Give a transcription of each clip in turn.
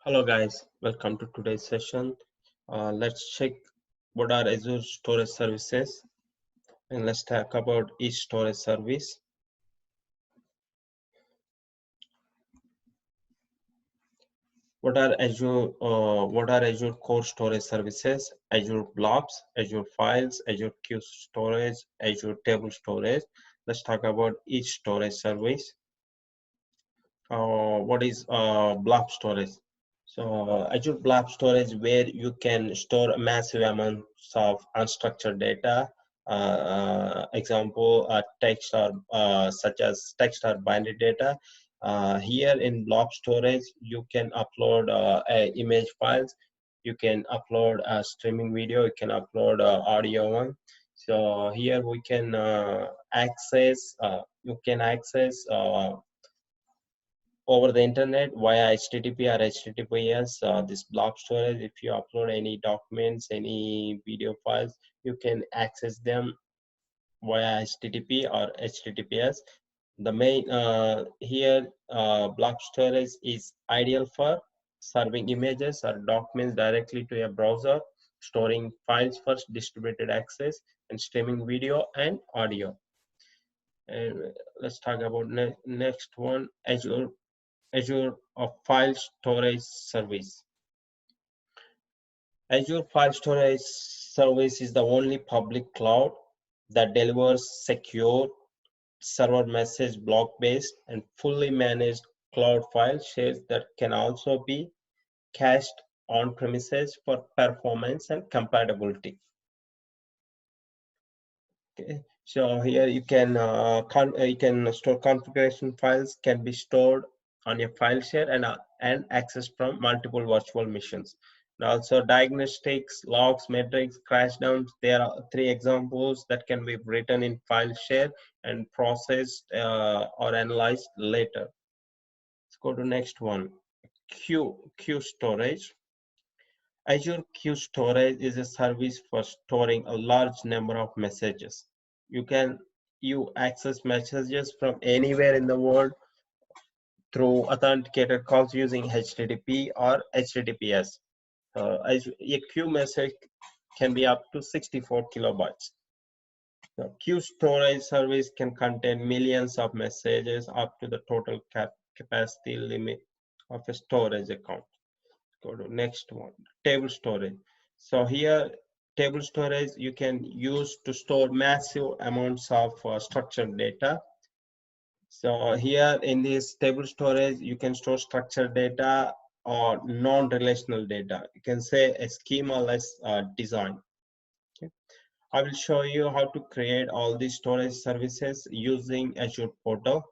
Hello guys, welcome to today's session. Let's check what are Azure storage services and let's talk about each storage service. What are Azure core storage services? Azure Blobs, Azure Files, Azure Queue Storage, Azure Table Storage. Let's talk about each storage service. What is blob storage? So Azure Blob storage, where you can store massive amounts of unstructured data. Example, text or such as text or binary data. Here in blob storage, you can upload image files. You can upload a streaming video. You can upload audio one. So here we can access. You can access over the internet via HTTP or HTTPS. This blob storage, if you upload any documents, any video files, you can access them via HTTP or HTTPS. The main here blob storage is ideal for serving images or documents directly to a browser, storing files for distributed access, and streaming video and audio. And let's talk about next one, Azure File Storage Service. Azure File Storage Service is the only public cloud that delivers secure, server message block-based, and fully managed cloud file shares that can also be cached on premises for performance and compatibility. Okay. So here you can store configuration files can be stored on a file share and accessed from multiple virtual machines. And also diagnostics, logs, metrics, crashdowns. There are three examples that can be written in file share and processed or analyzed later. Let's go to next one. Queue storage. Azure Queue Storage is a service for storing a large number of messages. You access messages from anywhere in the world through authenticated calls using HTTP or HTTPS. A queue message can be up to 64 kilobytes. The queue storage service can contain millions of messages up to the total capacity limit of a storage account. Go to next one, table storage. So here table storage you can use to store massive amounts of structured data. So here in this table storage you can store structured data or non-relational data. You can say a schema-less design. Okay. I will show you how to create all these storage services using Azure portal.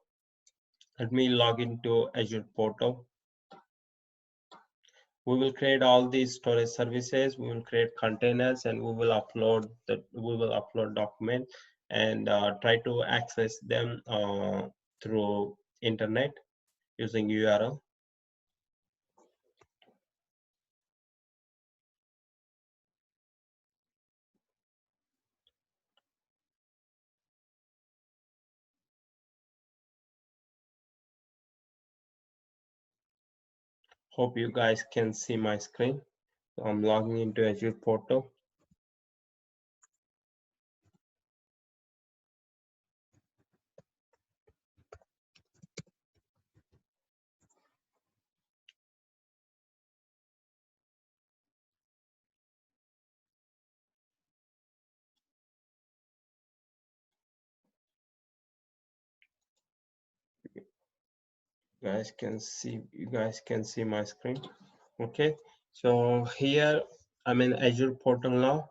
Let me log into Azure portal. We will create all these storage services. We will create containers and we will upload documents and try to access them through internet using URL. Hope you guys can see my screen. So I'm logging into Azure portal. You guys can see my screen. Okay, so here I'm in Azure portal now.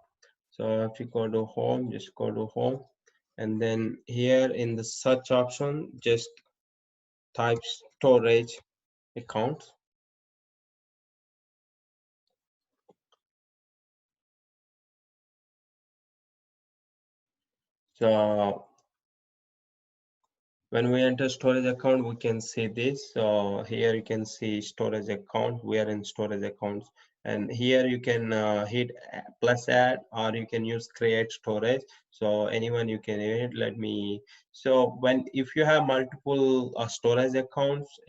So if you go to home, just go to home, and then here in the search option, just type storage account. So when we enter storage account, we can see this. So here you can see storage account. We are in storage accounts, and here you can hit plus add, or you can use create storage. So anyone you can hit. Let me. So if you have multiple storage accounts,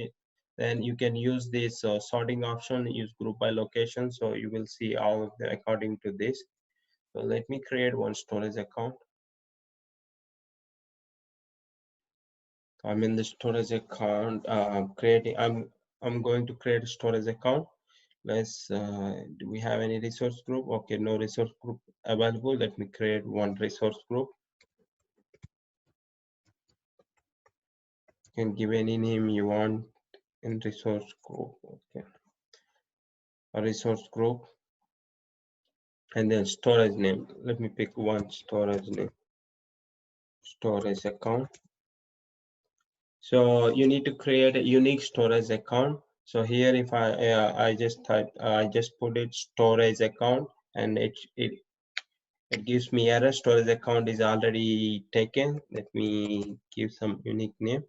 Then you can use this sorting option, use group by location, so you will see all of them according to this. So let me create one storage account. I'm in the storage account, creating. I'm going to create a storage account. Let's. Do we have any resource group? Okay, no resource group available. Let me create one resource group. You can give any name you want in resource group. Okay, a resource group, and then storage name. Let me pick one storage name. Storage account. So you need to create a unique storage account. So here, if I just type, I just put it storage account, and it gives me error. Storage account is already taken. Let me give some unique name.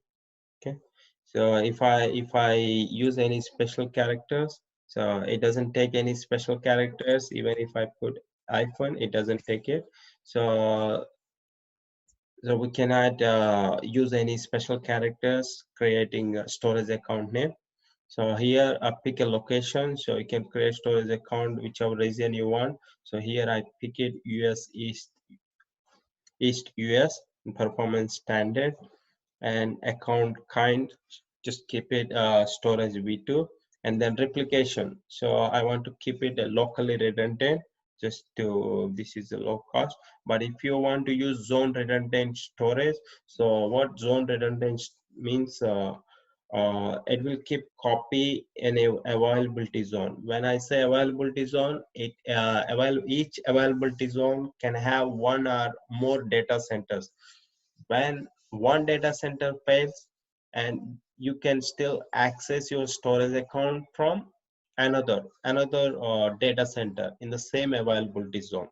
Okay. So if I use any special characters, so it doesn't take any special characters. Even if I put hyphen, it doesn't take it. So we cannot use any special characters creating a storage account name. So here I pick a location, so you can create storage account whichever region you want. So here I pick it US East US performance standard, and account kind, just keep it storage v2, and then replication. So I want to keep it locally redundant, just to, this is a low cost. But if you want to use zone redundant storage, so what zone redundant means, it will keep copy in a availability zone. When I say availability zone, each availability zone can have one or more data centers. When one data center fails, and you can still access your storage account from another data center in the same availability zone.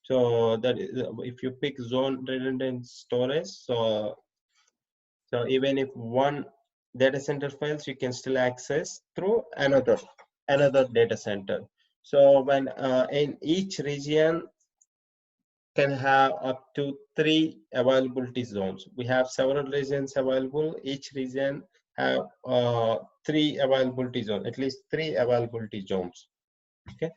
So that is, if you pick zone redundant storage, so even if one data center fails, you can still access through another data center. So when in each region can have up to 3 availability zones. We have several regions available. Each region have 3 availability zones, at least 3 availability zones. Okay.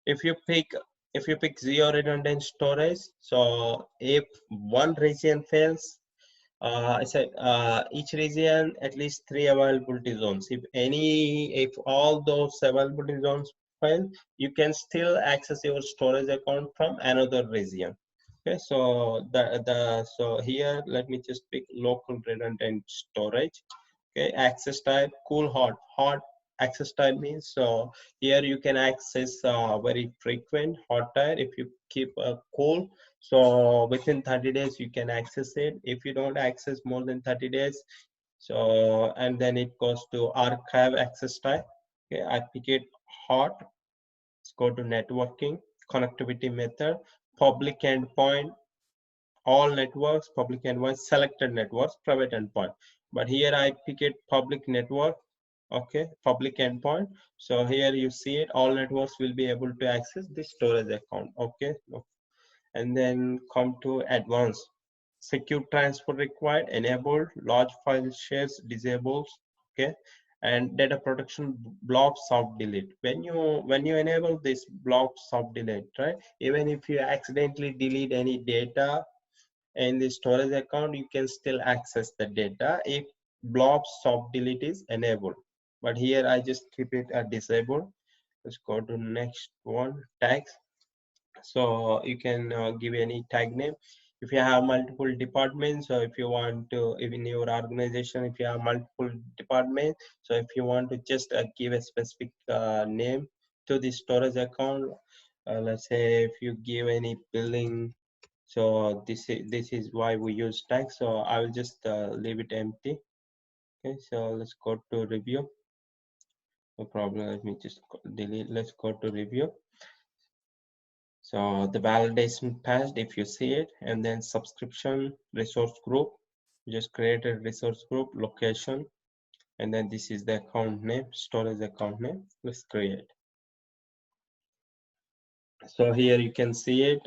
If you pick zero redundant storage, so if one region fails, I said each region at least 3 availability zones. If all those availability zones fail, you can still access your storage account from another region. Okay, so so here let me just pick local redundant storage. Okay, access type cool hot. Hot access type means, so here you can access very frequent. Hot type, if you keep a cool, so within 30 days you can access it. If you don't access more than 30 days, so, and then it goes to archive access type. Okay, I pick it hot. Let's go to networking, connectivity method, public endpoint, all networks, public endpoint, selected networks, private endpoint. But here I pick it public network. Okay, public endpoint. So here you see it, all networks will be able to access the storage account. Okay, and then come to advanced. Secure transport required, enabled, large file shares disabled. Okay, and data protection block soft delete. When you enable this block soft delete, right, even if you accidentally delete any data in the storage account, you can still access the data if blob soft delete is enabled. But here I just keep it disabled. Let's go to next one, tags. So you can give any tag name. If you have multiple departments, so if you want to, if in your organization, if you have multiple departments, so if you want to just give a specific name to the storage account, let's say if you give any billing, so this is why we use tags. So I will just leave it empty. Okay, so let's go to review. No problem. Let me just delete. Let's go to review. So the validation passed, if you see it, and then subscription resource group. Just create a resource group, location, and then this is the account name, storage account name. Let's create. So here you can see it.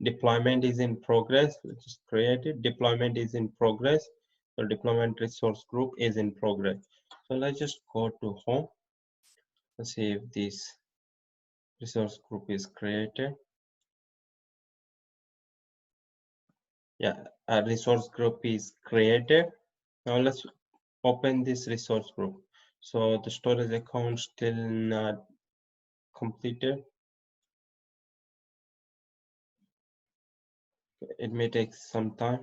Deployment is in progress. Let's just create it. Deployment is in progress. So deployment resource group is in progress. So let's just go to home. Let's see if this resource group is created. Yeah, a resource group is created. Now let's open this resource group. So the storage account still not completed. It may take some time,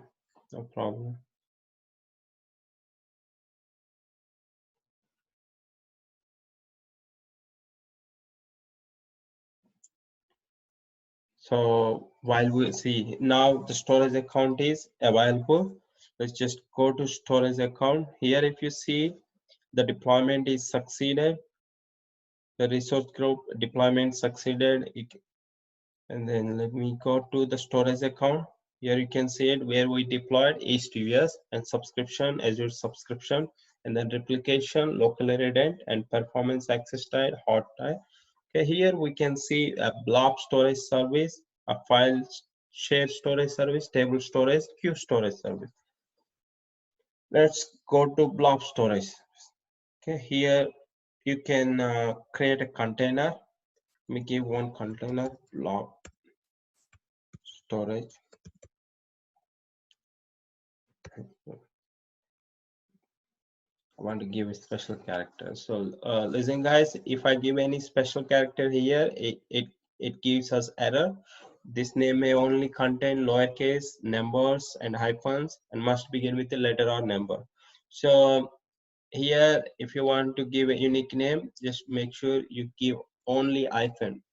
no problem. So while we see now the storage account is available, let's just go to storage account. Here, if you see the deployment is succeeded, the resource group deployment succeeded. And then let me go to the storage account. Here you can see it where we deployed HTTPS and subscription, Azure subscription, and then replication, local redundant, and performance access type, hot type. Okay, here we can see a blob storage service, a file share storage service, table storage, queue storage service. Let's go to blob storage. Okay, here you can create a container. Let me give one container, blob storage. I want to give a special character. So listen guys, if I give any special character here, it gives us error. This name may only contain lowercase numbers and hyphens and must begin with a letter or number. So here, if you want to give a unique name, just make sure you give only hyphen.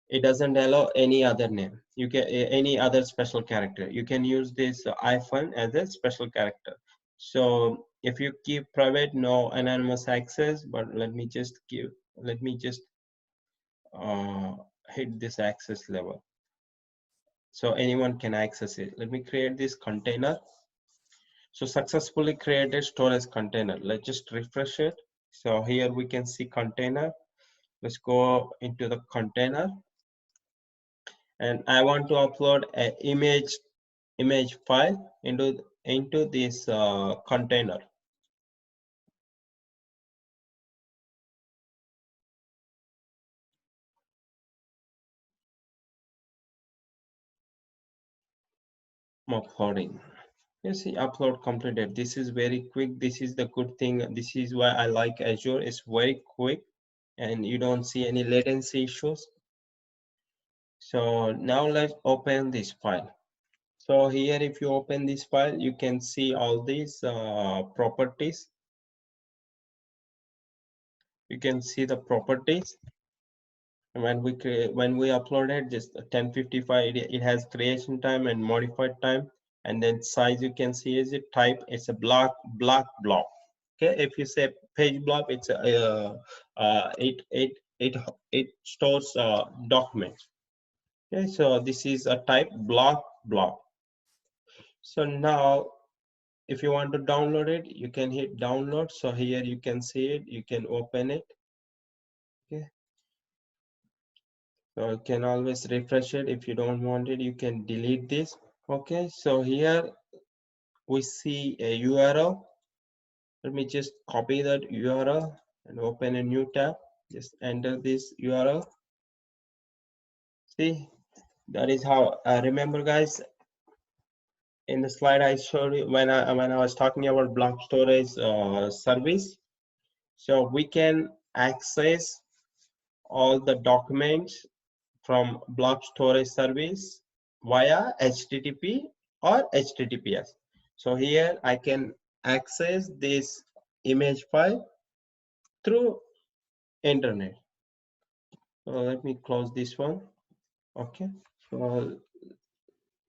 It doesn't allow any other name. You can any other special character. You can use this hyphen as a special character. So if you keep private, no anonymous access, but let me just hit this access level. So anyone can access it. Let me create this container. So successfully created storage container. Let's just refresh it. So here we can see container. Let's go into the container. And I want to upload an image file into this container. I'm uploading. You see, upload completed. This is very quick. This is the good thing. This is why I like Azure. It's very quick, and you don't see any latency issues. So now let's open this file. So here, if you open this file, you can see all these properties. You can see the properties. When we uploaded just 1055, it has creation time and modified time, and then size you can see is it type. It's a block blob. Okay, if you say page blob, it's a it stores documents. Okay, so this is a type blob. So now if you want to download it, you can hit download. So here you can see it, you can open it. Okay, so you can always refresh it. If you don't want it, you can delete this. Okay, so here we see a URL. Let me just copy that URL and open a new tab. Just enter this URL. See, that is how. Remember, guys, in the slide I showed you when I was talking about block storage service. So we can access all the documents from blob storage service via HTTP or HTTPS. So here I can access this image file through internet. So let me close this one. Okay. So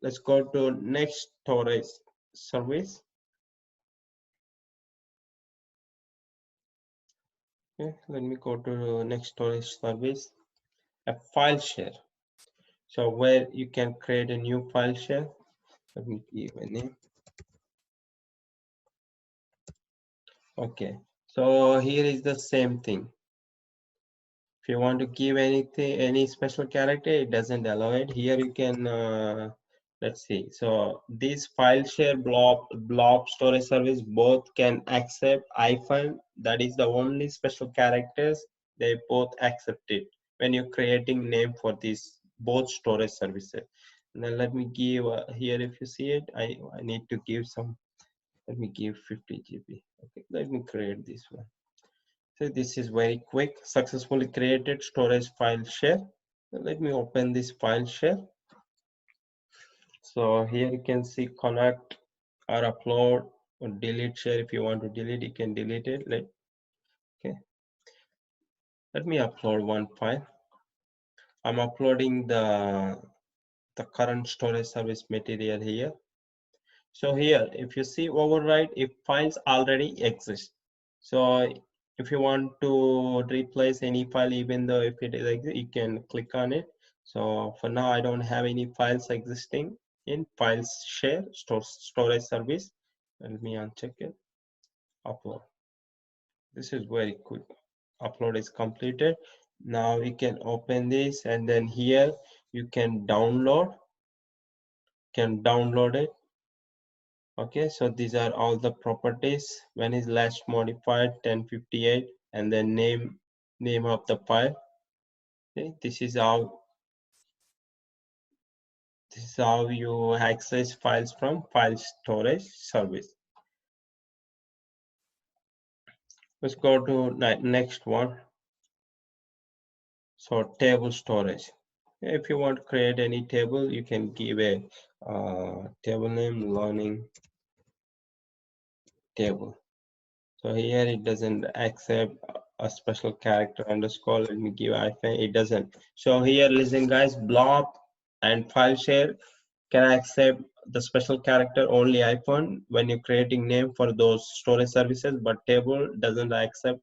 let's go to next storage service. Okay. Let me go to next storage service, a file share. So where you can create a new file share. Let me give a name. Okay. So here is the same thing. If you want to give anything, any special character, it doesn't allow it. Here you can Let's see. So this file share blob storage service both can accept hyphen. That is the only special characters they both accept it when you're creating name for these both storage services. And then let me give here, if you see it, I need to give some. Let me give 50 GB. Okay, let me create this one. So this is very quick. Successfully created storage file share. Let me open this file share. So here you can see connect or upload or delete share. If you want to delete, you can delete it. Okay. Let me upload one file. I'm uploading the current storage service material here. So here, if you see override, if files already exist. So if you want to replace any file, even though if it is exist, you can click on it. So for now, I don't have any files existing in files share storage service. Let me uncheck it. Upload. This is very quick. Upload is completed. Now we can open this, and then here you can download it. Okay, so these are all the properties. When is last modified? 1058, and then name of the file. Okay, this is how you access files from file storage service. Let's go to next one. So table storage. If you want to create any table, you can give a table name, learning table. So here it doesn't accept a special character underscore. Let me give hyphen. It doesn't. So here, listen, guys. Blob and file share can accept the special character only hyphen when you're creating name for those storage services, but table doesn't accept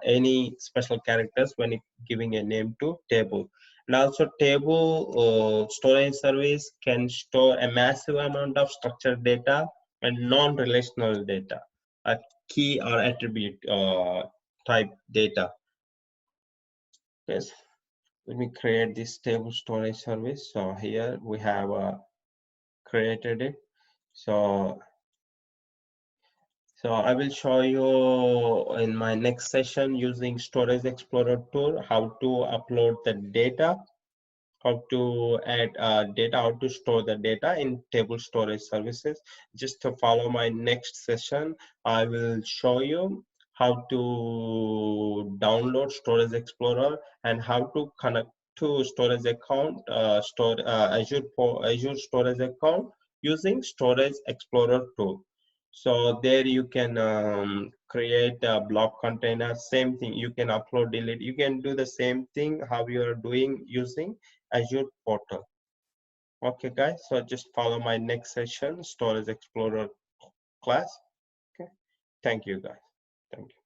any special characters when you're giving a name to table. And also table storage service can store a massive amount of structured data and non-relational data, a key or attribute type data. Yes, let me create this table storage service. So here we have created it. So I will show you in my next session using Storage Explorer tool how to upload the data, how to add data, how to store the data in table storage services. Just to follow my next session, I will show you how to download Storage Explorer and how to connect to storage account, Azure storage account using Storage Explorer tool. So there you can create a blob container, same thing. You can upload, delete. You can do the same thing how you are doing using Azure portal. Okay, guys. So just follow my next session, Storage Explorer class. Okay. Thank you, guys. Thank you.